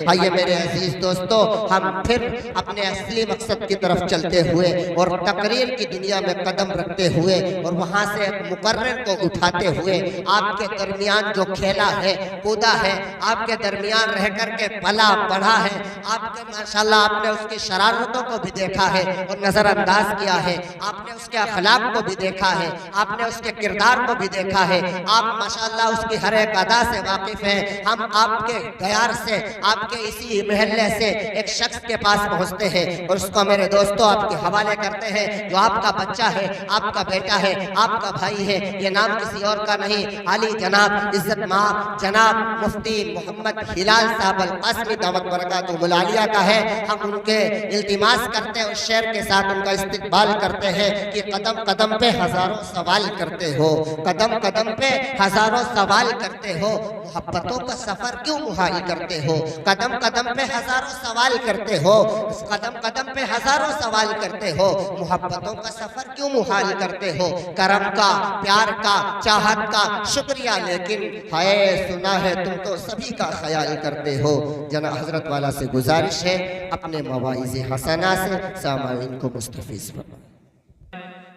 आइए मेरे अजीज दोस्तों, हम फिर अपने असली मकसद की तरफ चलते हुए और तकरीर की दुनिया में कदम रखते हुए और वहाँ से एक मुकर्रर को उठाते हुए आपके दरमियान जो खेला है, कूदा है, आपके दरमियान रह करके पला बढ़ा है, आपके माशाल्लाह आपने उसकी शरारतों को भी देखा है और नज़रअंदाज किया है, आपने उसके अखलाक को भी देखा है, आपने उसके किरदार को भी देखा है, आप माशाल्लाह उसकी हर एक अदा से वाकिफ हैं। हम आपके गयार से, आपके इसी महल्ले से एक शख्स के पास पहुंचते हैं और उसको मेरे दोस्तों आपके हवाले करते हैं, जो आपका बच्चा है, आपका बेटा है, आपका भाई है। ये नाम किसी और का नहीं, आली जनाब इज्जत माँ जनाब मुफ्ती मोहम्मद हिलाल साहब अल कासमी दावत बरकातुहु मुलालिया का है। हम उनके इल्तिमास करते हैं और शेर के साथ उनका इस्तकबाल करते हैं कि कदम कदम पे हजारों सवाल करते हो, कदम कदम पे हजारों सवाल करते हो, मोहब्बतों का सफर क्यों मुहाल करते हो, कदम कदम पे हजारों सवाल करते हो, कदम कदम पे हजारों सवाल करते हो, मोहब्बतों का सफर क्यों मुहाल करते हो, करम का, प्यार का, चाहत का शुक्रिया, लेकिन हाय सुना है तुम तो सभी का ख्याल करते हो। जना हजरत वाला से गुजारिश है अपने मवाइज़े हसना से सामाईन को मुस्तफीज़ फरमाएं।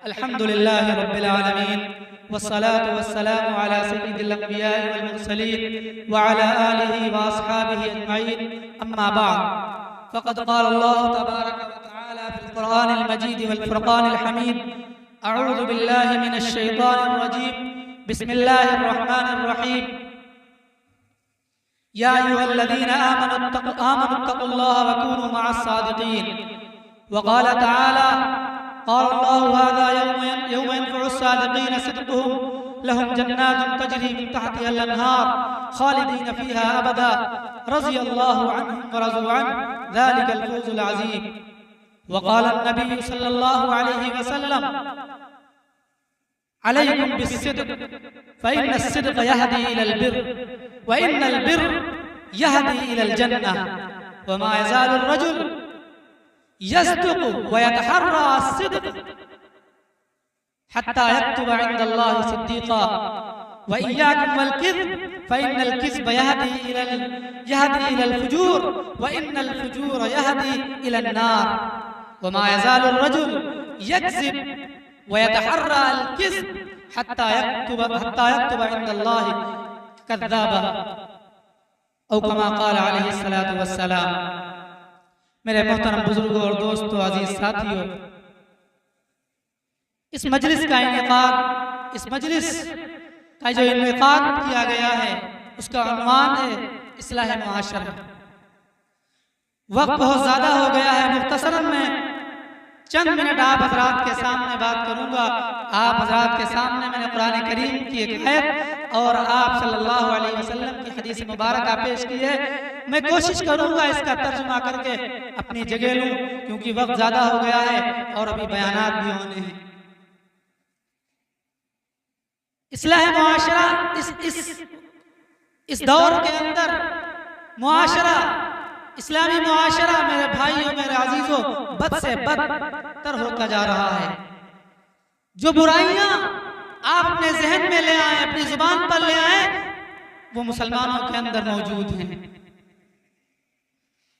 अल्हम्दुलिल्लाहि रब्बिल आलमीन वस्सलातु वस्सलामु अला सय्यिदिल अंबिया'i वल मुरसलीन व अला आलिहि व अस्हाबिहि अजमईन, अम्मा बाद, फ़क़द क़ाल अल्लाहु तबारक व तआला फ़िल क़ुरआनिल मजीद वल फ़ुरक़ानिल हमीद, अऊज़ु बिल्लाहि मिनश शैतानिर रजीम, बिस्मिल्लाहिर रहमानिर रहीम, या अय्युहल्लज़ीना आमनु इत्तक़ुल्लाहा व कूनू मअस सादिक़ीन। व क़ाल तआला क़ाल अल्लाहु हाज़ा यौम यनफ़उ अस्सादिक़ीन सिद्क़ुहुम लहुम जन्नातुन तजरी मिन तहतिहा अल-अनहार ख़ालिदीन फ़ीहा अबदा रज़ियल्लाहु अन्हुम व रज़ू अन्हु ज़ालिकल फ़ौज़ुल अज़ीम। व क़ाल अन्नबी सल्लल्लाहु अलैहि वसल्लम अलैकुम बिस्सिद्क़ फ़इन्न अस्सिद्क़ यहदी इलल बिर्र व इन्नल बिर्र यहदी इलल जन्नह व मा यज़ालु अर्रजुल यस्दुक़ु व यतहर्रा अस्सिद्क़ हत्ता यक्तुबा इंदल्लाहि सिद्दीक़ा व इय्याकुम वल किज़्ब फ़इन्नल किज़्ब यहदी इलल फ़ुजूर व इन्नल फ़ुजूर यहदी इलन नार व मा यज़ालु अर्रजुल यक्ज़िब व यतहर्रा अल किज़्ब हत्ता यक्तुबा इंदल्लाहि कज़्ज़ाबा औ कमा क़ाल अलैहि सलातु वस्सलाम। मेरे मोहतरम बुजुर्गों और दोस्तों, अजीज साथियों, इस मजलिस का इनेकाद, इस मजलिस का जो इनेकाद किया गया है उसका उन्वान है इस्लाह मुआशरा। वक्त बहुत ज़्यादा हो गया है, मुख्तसरन में चंद मिनट आप हजरात के सामने बात करूंगा। आप हजरात के सामने मैंने कुरान करीम की एक आयत और आप सल्लल्लाहु अलैहि वसल्लम की हदीस मुबारक पेश की है। मैं कोशिश करूंगा इसका तर्जुमा करके अपनी जगह लूं, क्योंकि वक्त ज़्यादा हो गया है और अभी बयानात भी होने हैं। इस्लाह मुआशरा, इस दौर के अंदर मुआशरा, इस्लामी मुआशरा मेरे भाइयों, मेरे अजीजों, बद से बदतर होता जा रहा है। जो बुराइयां आप अपने जहन में ले आए, अपनी जुबान पर ले आए, वो मुसलमानों के अंदर मौजूद हैं।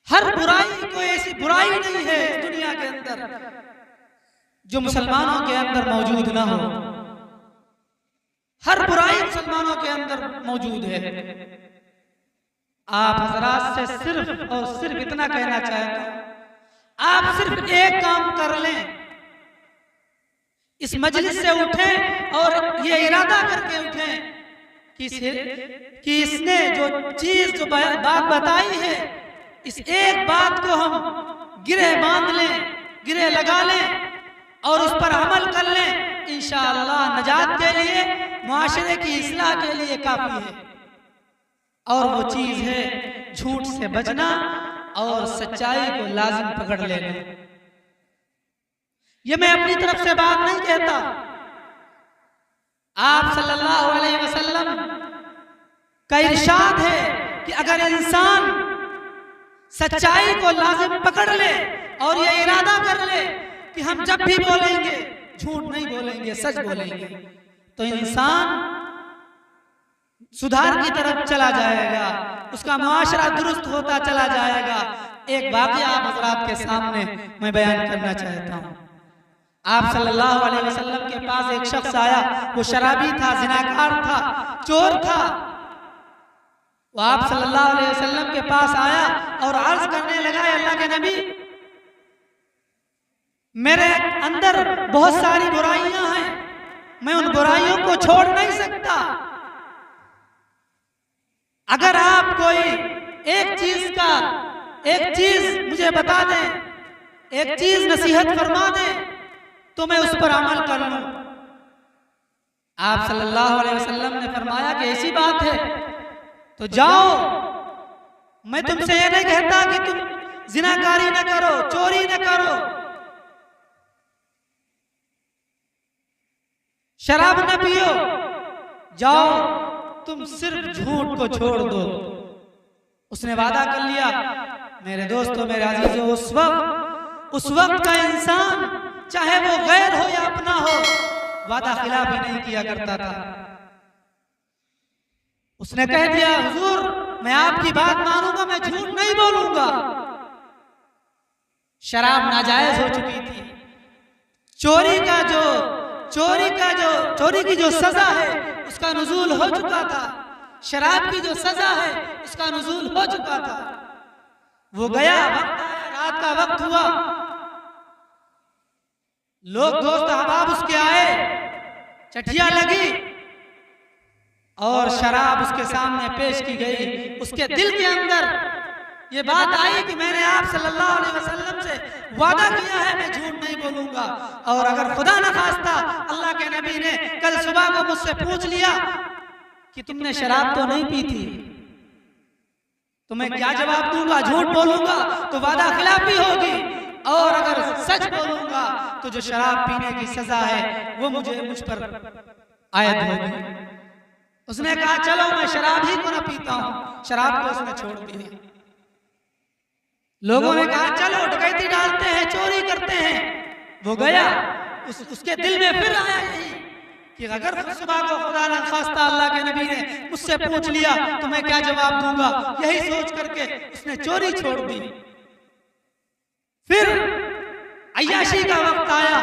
हर बुराई, कोई ऐसी बुराई नहीं है इस दुनिया के अंदर जो मुसलमानों के अंदर मौजूद ना हो। हर बुराई मुसलमानों के अंदर मौजूद है। आप हजरात से सिर्फ और सिर्फ इतना कहना चाहता हूं, आप सिर्फ एक काम कर लें, इस मजलिस से उठें और ये इरादा करके उठें कि इसने जो चीज, जो बात बताई है, इस एक बात को हम गिरे बांध लें, गिरे लगा लें और उस पर अमल कर लें। इंशाअल्लाह नजात के लिए, मुआशरे की इस्लाह के लिए काफी है। और वो चीज है झूठ से बचना और सच्चाई को लाजिम पकड़ लेना। ये मैं अपनी तरफ से बात नहीं कहता, आप सल्लल्लाहु अलैहि वसल्लम का इरशाद है कि अगर इंसान सच्चाई को लाजिम पकड़ ले और ये इरादा कर ले कि हम जब भी बोलेंगे झूठ नहीं बोलेंगे, सच बोलेंगे, तो इंसान सुधार की तरफ चला जाएगा, उसका मुआशरा दुरुस्त होता चला जाएगा। एक वाक़या आप हज़रात के सामने मैं बयान करना चाहता हूँ। आप सल्लल्लाहु अलैहि वसल्लम के पास एक शख्स आया, वो शराबी था, जिनाकार था, चोर था। वो आप सल्लल्लाहु अलैहि वसल्लम के पास आया और अर्ज करने लगा, अल्लाह के नबी, मेरे अंदर बहुत सारी बुराइयां हैं, मैं उन बुराइयों को छोड़ नहीं सकता। अगर आप कोई एक चीज मुझे बता दें, एक चीज नसीहत फरमा दें, तो मैं उस पर अमल कर लूं। आप सल्लल्लाहु अलैहि वसल्लम ने फरमाया कि ऐसी बात है तो जाओ, मैं तुमसे ये नहीं कहता कि तुम जिनाकारी न करो, चोरी न करो, शराब न पियो, जाओ तुम सिर्फ झूठ को छोड़ दो। उसने वादा कर लिया। मेरे दोस्तों, मेरे अजीजों, उस वक्त का इंसान चाहे वो गैर हो या अपना हो, वादा खिलाफी नहीं किया करता था। उसने कह दिया, हुजूर मैं आपकी बात मानूंगा, मैं झूठ नहीं बोलूंगा। शराब नाजायज हो चुकी थी, चोरी की जो सजा है उसका नुज़ूल हो चुका था, शराब की जो सजा है उसका नुज़ूल हो चुका था। वो गया, वक्त आया, रात का वक्त हुआ, लोग दोस्त अहबाब उसके आए, चटिया लगी और शराब उसके सामने पेश की गई। उसके दिल के अंदर ये बात आई कि मैंने आप सल्लल्लाहु अलैहि वसल्लम से वादा किया है, मैं झूठ नहीं बोलूंगा। और अगर खुदा न खास्ता अल्लाह के नबी ने कल सुबह को मुझसे पूछ लिया कि तुमने शराब तो नहीं पी थी, तो मैं क्या जवाब दूंगा? झूठ बोलूंगा तो वादा खिलाफी होगी, और अगर सच बोलूंगा तो जो शराब पीने की सजा है वो मुझ पर आयद होगी। उसने कहा, चलो मैं शराब ही को ना पीता हूं। शराब को उसने छोड़ दिया। लोगों ने कहा, चलो डकैती डालते हैं, चोरी करते हैं। वो गया, उसके दिल में फिर आया यही कि अगर सुबह को खुदा न खास्ता अल्लाह के नबी ने मुझसे पूछ लिया तो मैं क्या जवाब दूंगा। यही सोच करके उसने चोरी छोड़ दी। फिर अय्याशी का वक्त आया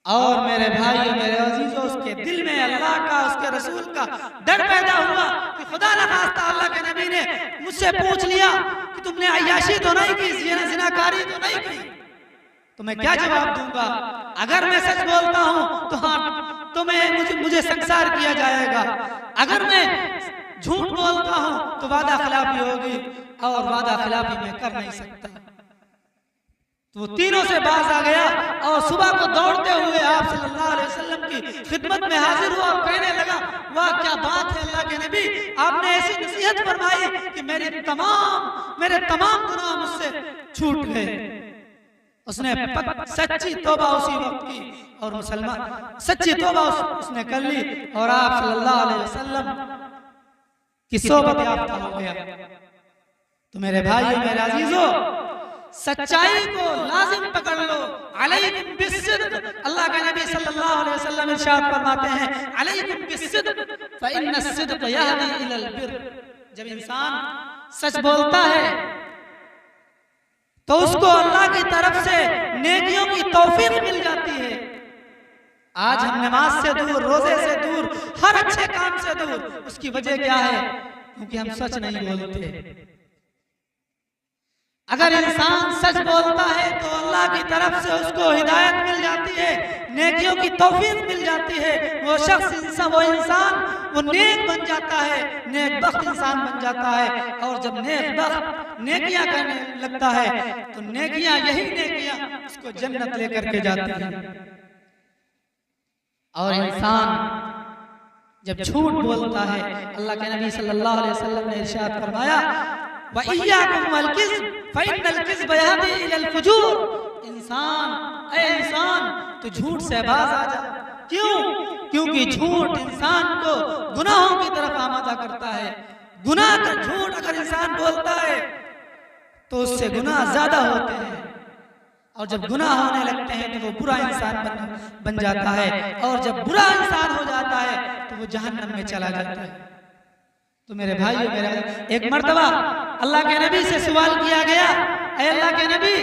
और मेरे भाई, मेरे अजीजों, उसके दिल में अल्लाह का, उसके रसूल का डर पैदा हुआ कि खुदा न खास्ता अल्लाह के नबी ने मुझसे पूछ लिया कि तुमने अय्याशी तो नहीं की, ज़िनाकारी तो नहीं की, तो मैं क्या जवाब दूंगा? अगर मैं सच बोलता हूं तो हाँ, तो मुझे संसार किया जाएगा। अगर मैं झूठ बोलता हूं तो वादा खिलाफी होगी, और वादा खिलाफी मैं कर नहीं सकता। तो वो तीनों से बाज आ गया और सुबह को दौड़ते हुए आप सल्लल्लाहु अलैहि वसल्लम की खिदमत में हाजिर हुआ और कहने लगा, वाह क्या बात है अल्लाह के नबी, आपने ऐसी नसीहत फरमाई कि मेरे तमाम गुनाह मुझसे छूट गए। उसने सच्ची तौबा उसी वक्त की, और मुसलमान सच्ची तौबा उसने कर ली, और आप सल्लल्लाहु अलैहि वसल्लम की सोबत याफ्ता हो गया। तो मेरे भाइयों, मेरे अजीजों, सच्चाई को लाजिम पकड़ लो। अलैकुम बिस्सिद्क़, अल्लाह के नबी सल्लल्लाहु अलैहि वसल्लम इरशाद फरमाते हैं, अलैकुम बिस्सिद्क़ फ़इन्न अस्सिद्क़ यहदी इलल बिर्र। जब इंसान सच बोलता है तो उसको अल्लाह की तरफ से नेकियों की तौफीक मिल जाती है। आज हम नमाज से दूर, रोजे से दूर, हर अच्छे काम से दूर। उसकी वजह क्या है? क्योंकि हम सच नहीं बोलते। अगर इंसान सच बोलता है तो अल्लाह की तरफ से उसको हिदायत मिल जाती है, नेकियों की तौफीक मिल जाती है। वो शख्स, वो इंसान वो नेक बन जाता है, नेकबख्त इंसान बन जाता है। और जब नेकबख्त नेकियां करने लगता है तो नेकियां, यही नेकियां उसको जन्नत लेकर के जाती हैं। और इंसान जब झूठ बोलता है, अल्लाह के नबी सल्लल्लाहु अलैहि वसल्लम ने इरशाद फरमाया, वइय्याकुम वल किज़्ब फ़इन्नल किज़्ब यहदी इलल फ़ुजूर। इंसान तो झूठ से बाज आ जा। क्यों? क्योंकि झूठ इंसान को गुनाहों की तरफ आमादा करता है। गुनाह का झूठ अगर इंसान बोलता है तो उससे गुनाह ज्यादा होते हैं। और जब गुनाह होने लगते हैं तो वो बुरा इंसान बन जाता है, और जब बुरा इंसान हो जाता है तो वो जहन्नम में चला जाता है। तो मेरे भाइयों, मेरा एक मर्तबा अल्लाह के नबी से सवाल किया गया, ऐ अल्लाह के नबी,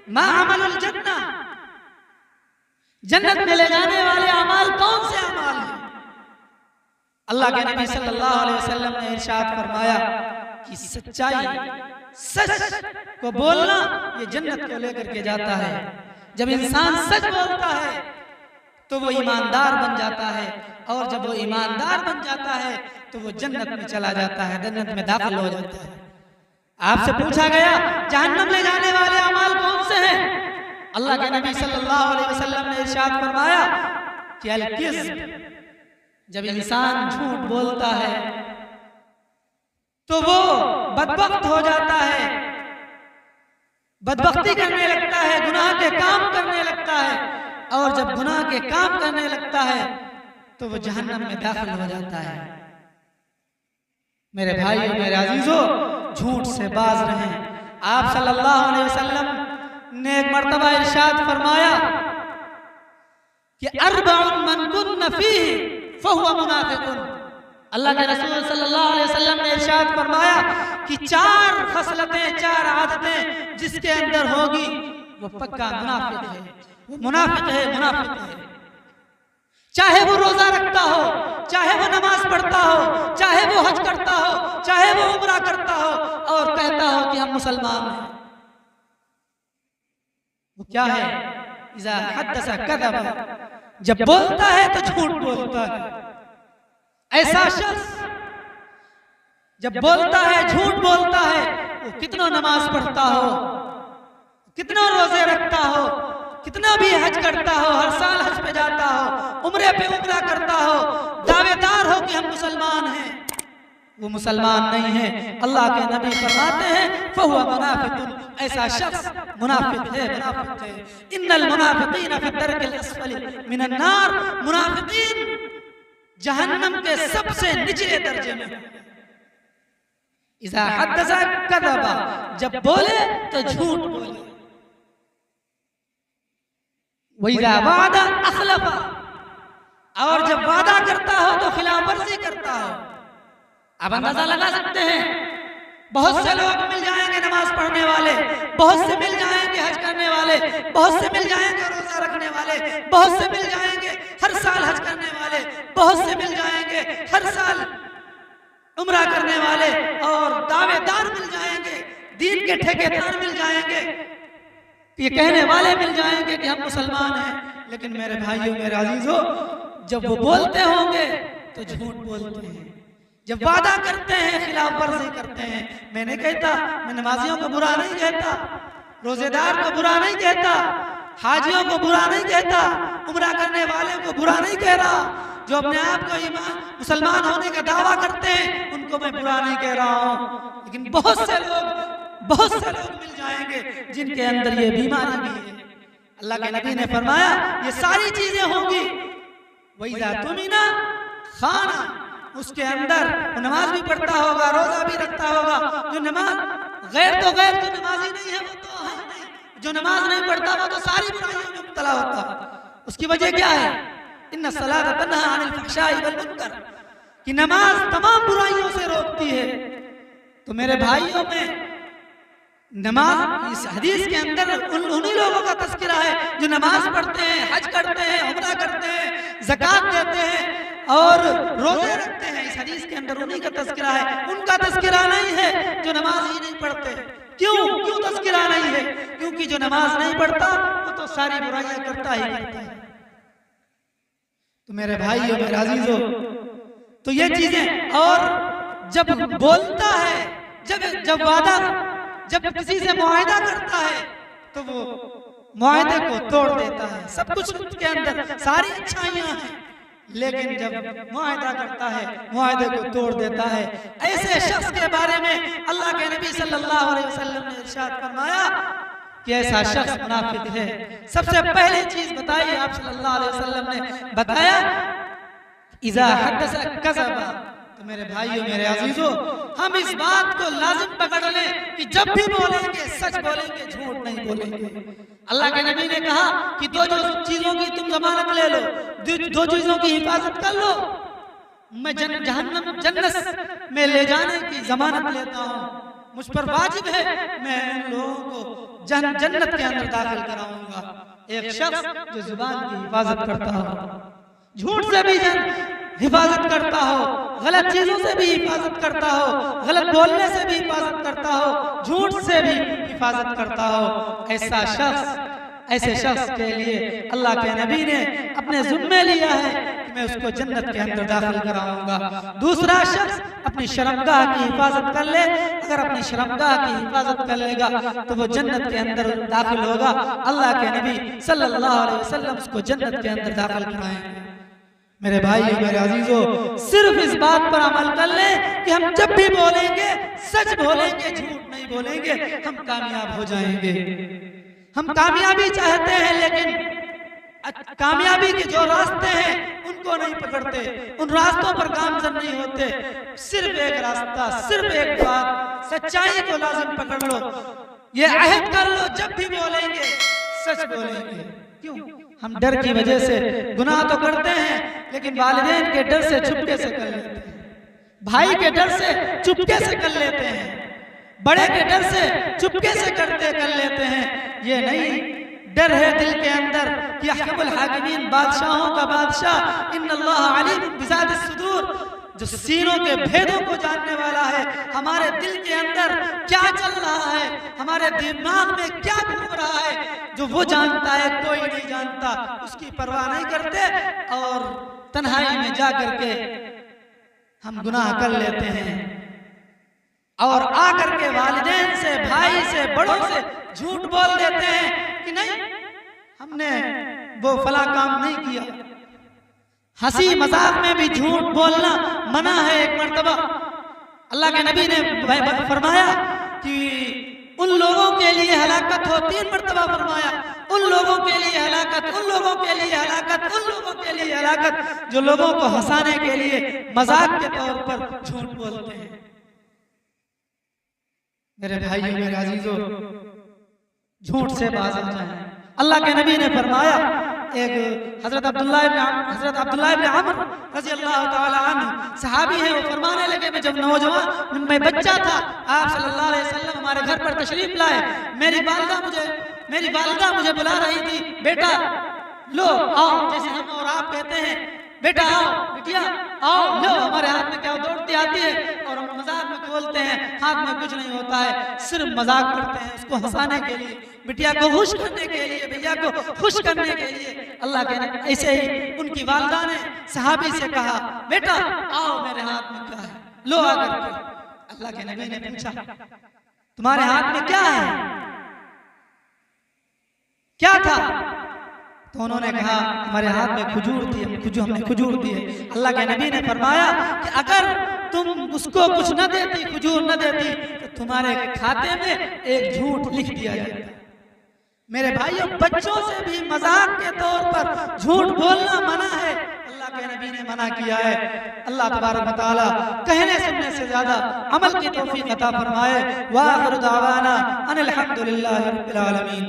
मा अमलुल जन्नह, जन्नत में ले जाने वाले अमाल कौन से अमाल हैं? अल्लाह के नबी सल्लल्लाहु अलैहि वसल्लम ने इरशाद फरमाया कि सच्चाई, सच को बोलना ये जन्नत को लेकर के जाता है। जब इंसान सच बोलता है तो वो ईमानदार बन जाता है, और जब वो ईमानदार बन जाता है तो वो जन्नत में चला जाता है, जन्नत में दाखिल हो जाता है। आपसे पूछा गया जहन्नम ले जाने वाले अमाल कौन से हैं? अल्लाह के नबी सल्लल्लाहु अलैहि वसल्लम ने इरशाद फरमाया कि अल-किज़्ब, जब इंसान झूठ बोलता है तो वो बदबख्त हो जाता है, बदबख्ती करने लगता है, गुनाह के काम करने लगता है, और जब गुनाह के काम करने लगता है तो वो जहन्नम में दाखिल हो जाता है। मेरे भाइयों, मेरे अजीजों, झूठ से बाज रहें। आप सल्लल्लाहु अलैहि वसल्लम ने एक मर्तबा इरशाद फरमाया कि अर्बउन मन कुन्न फीही फहुवा मुनाफिकुन। अल्लाह के रसूल सल्लल्लाहु अलैहि वसल्लम ने इरशाद फरमाया कि 4 खसलतें, 4 आदतें जिसके अंदर होगी वो पक्का मुनाफिक है, वो मुनाफिक है, मुनाफिक है। चाहे वो रोजा रखता हो, चाहे वो नमाज पढ़ता हो, चाहे वो हज करता हो, चाहे वो उम्रा करता हो, और कहता हो कि हम मुसलमान हैं, वो क्या है? इज़ा हद्दसा कज़ब, जब बोलता है तो झूठ बोलता है। ऐसा शख्स जब बोलता है, झूठ बोलता है, वो कितना नमाज पढ़ता हो, कितना रोजे रखता हो, कितना भी हज करता हो, हर साल हज पे जाता हो, उम्रे पे उम्रा करता हो, दावेदार हो कि हम मुसलमान हैं, वो मुसलमान नहीं है। अल्लाह के नबी फरमाते हैं फहुवा मुनाफिकुन, ऐसा शख्स मुनाफिक है, मुनाफिक है। इन्नल मुनाफिकीन फी दरकिल अस्फली मिनन नार, मुनाफिकीन जहन्नम के सबसे निचले दर्जे में। इज़ा हद्दसा कज़बा, जब बोले तो झूठ बोले। वइज़ा वादा अखलफा, और जब वादा करता हो तो खिलाफ वर्जी करता हो। आप अंदाजा लगा सकते हैं, बहुत से लोग मिल जाएंगे नमाज पढ़ने वाले, बहुत से मिल जाएंगे हज करने वाले, बहुत से मिल जाएंगे रोजा रखने वाले, बहुत से मिल जाएंगे हर साल हज करने वाले, बहुत से मिल जाएंगे हर साल उम्रा करने वाले, और दावेदार मिल जाएंगे, दीन के ठेकेदार मिल जाएंगे, ये कहने वाले मिल जाएंगे कि हम मुसलमान हैं। लेकिन मेरे भाइयों, मेरे अजीजों, जब वो बोलते होंगे तो झूठ बोलते हैं, जब वादा करते हैं खिलाफ वर्जी करते हैं। मैं नहीं कहता, मैं नमाजियों को बुरा नहीं कहता, रोजेदार को बुरा नहीं कहता, हाजियों को बुरा नहीं कहता, उम्रा करने वाले को बुरा नहीं कह रहा, जो अपने आप को ईमान मुसलमान होने का दावा करते हैं उनको मैं बुरा नहीं कह रहा हूँ। लेकिन बहुत से लोग मिल जाएंगे जिनके अंदर ये बीमारी भी है। अल्लाह के नबी ने फरमाया ये सारी चीजें होंगी, वइज़ा तुमिना खाना, उसके अंदर नमाज भी पढ़ता होगा, रोजा भी रखता होगा, जो नमाज गैर जो नमाजी नहीं है वो तो है नहीं, जो नमाज नहीं पढ़ता वो तो सारी बुराइयों में मुब्तला होता है। उसकी वजह क्या है? इन्ना सलात तन्हा अनिल फहशाई वल मुनकर, कि नमाज तमाम बुराइयों से रोकती है। तो मेरे भाइयों में नमाज, इस हदीस के अंदर उन्हीं लोगों का तज़किरा है जो नमाज पढ़ते हैं, हज करते हैं, उम्रा करते हैं, ज़कात देते हैं और रोजे रखते हैं। इस हदीस के अंदर उन्हीं का तज़किरा है, उनका तज़किरा नहीं है जो नमाज ही नहीं पढ़ते। क्यों तज़किरा नहीं है? क्योंकि जो नमाज नहीं पढ़ता वो तो सारी बुराइयां करता ही करता है। तो मेरे भाइयों, मेरे अजीजों, तो ये चीजें, और जब बोलता है, जब किसी से मुआहदा करता है तो वो मुआहदे को तोड़ देता है। सब कुछ उसके अंदर सारी अच्छाइयां हैं, लेकिन जब मुआहदा करता है मुआहदे को तोड़ देता है। ऐसे शख्स के बारे में अल्लाह के नबी सल्लल्लाहु अलैहि वसल्लम ने इरशाद फरमाया कि ऐसा शख्स मुनाफिक है। सबसे पहले चीज बताई आप सल्लल्लाहु अलैहि वसल्लम ने बताया, इज़ा हद्दसा कज़बा, तो तो मेरे भाइयों, मेरे अजीजों, हम इस बात को लाजिम पकड़ लें कि जब भी बोलेंगे सच बोलेंगे, झूठ नहीं बोलेंगे। अल्लाह के नबी ने कहा कि दो चीजों की तुम जमानत ले लो, दो चीजों की हिफाजत कर लो, मैं जहन्नम जन्नत में ले जाने की जमानत लेता हूँ, मुझ पर वाजिब है, मैं उन लोगों को जन्नत के अंदर दाखिल कराऊंगा। एक शख्स जो जुबान की हिफाजत करता हो, झूठ से भी हिफाजत करता हो, गलत चीजों से भी हिफाजत करता हो, गलत बोलने से भी हिफाजत करता हो, झूठ से भी हिफाजत करता हो, ऐसे शख्स के लिए अल्लाह के नबी ने अपने जिम्मे लिया है कि मैं उसको जन्नत के अंदर दाखिल कराऊंगा। दूसरा शख्स अपनी शर्मगाह की हिफाजत कर ले, अगर अपनी शर्मगाह की हिफाजत कर लेगा तो वो जन्नत के अंदर दाखिल होगा। अल्लाह के नबी सल्लल्लाहु अलैहि वसल्लम उसको जन्नत के अंदर दाखिल कराएंगे। मेरे भाइयों, मेरे अजीजों, सिर्फ इस बात पर अमल कर लें कि हम जब भी बोलेंगे सच बोलेंगे, झूठ नहीं बोलेंगे, हम कामयाब हो जाएंगे। हम कामयाबी चाहते हैं, लेकिन कामयाबी के जो रास्ते हैं उनको नहीं पकड़ते, उन रास्तों पर गामजन नहीं होते। सिर्फ एक रास्ता, सिर्फ एक बात, सच्चाई को लाजिम पकड़ लो, ये अहद कर लो, जब भी बोलेंगे सच बोलेंगे। क्यों? हम डर की वजह से गुनाह तो करते हैं, लेकिन वालिदैन के डर से चुपके से कर लेते हैं, भाई के डर से चुपके से कर लेते हैं, बड़े के डर से चुपके से कर लेते हैं। ये नहीं डर है दिल के अंदर कि अहकमुल हाकिमीन, बादशाहों का बादशाह, इन्नल्लाह अलीमुम बिज़ातिस सुदूर, जो सीनों के भेदों को जानने वाला है, हमारे दिल के अंदर क्या चल रहा है, हमारे दिमाग में क्या घूम रहा है, जो वो जानता है, कोई नहीं जानता। उसकी परवाह नहीं करते और तन्हाई में जा करके हम गुनाह कर लेते हैं और आकर के वालिदैन से, भाई से, बड़ों से झूठ बोल देते हैं कि नहीं हमने वो फला काम नहीं किया। हंसी मजाक में भी झूठ बोलना मना है। एक मर्तबा अल्लाह के नबी ने फरमाया कि उन लोगों के लिए हलाकत हो, 3 मर्तबा फरमाया, उन लोगों के लिए हलाकत, उन लोगों के लिए हलाकत, उन लोगों के लिए हलाकत जो लोगों को हंसाने के लिए मजाक के तौर पर झूठ बोलते हैं। मेरे भाइयों, मेरे अजीजों, झूठ से बाज आ जाए। अल्लाह के नबी ने फरमाया, एक हजरत अब्दुल्लाह इब्न अमर रज़ी अल्लाह ताला अन्हु सहाबी है, वो फरमाने लगे, मैं जब नौजवान, मैं बच्चा था, आप सल्लल्लाहु अलैहि वसल्लम हमारे घर पर तशरीफ लाए, मेरी वालिदा मुझे बुला रही थी, बेटा लो आओ, जैसे हम और आप कहते हैं बेटा आओ, बिटिया आओ, लो, हमारे हाथ में क्या दौड़ती आती है और हम मजाक में बोलते हैं, हाथ में कुछ नहीं होता है, सिर्फ मजाक करते हैं उसको हंसाने के लिए, बिटिया को खुश करने के लिए, भैया को खुश करने के लिए। अल्लाह के नबी ऐसे ही उनकी वालिदा ने सहाबी से कहा, बेटा आओ, मेरे हाथ में क्या है, लो आकर के। अल्लाह के नबी ने पूछा, तुम्हारे हाथ में क्या है, क्या था? तो उन्होंने कहा, हमारे हाथ में खजूर थी, हमने खजूर दी है। अल्लाह के नबी ने फरमाया कि अगर तुम उसको कुछ न देती, खजूर न देती, तो तुम्हारे खाते में एक झूठ लिख दिया जाता। मेरे भाइयों, बच्चों से भी मजाक के तौर पर झूठ बोलना मना है, अल्लाह के नबी ने मना किया है। अल्लाह तबारक व तआला कहने सुनने से ज्यादा अमल की तौफीक अता फरमाए। व आखिरु दावाना अनिल हम्दुलिल्लाहि रब्बिल आलमीन।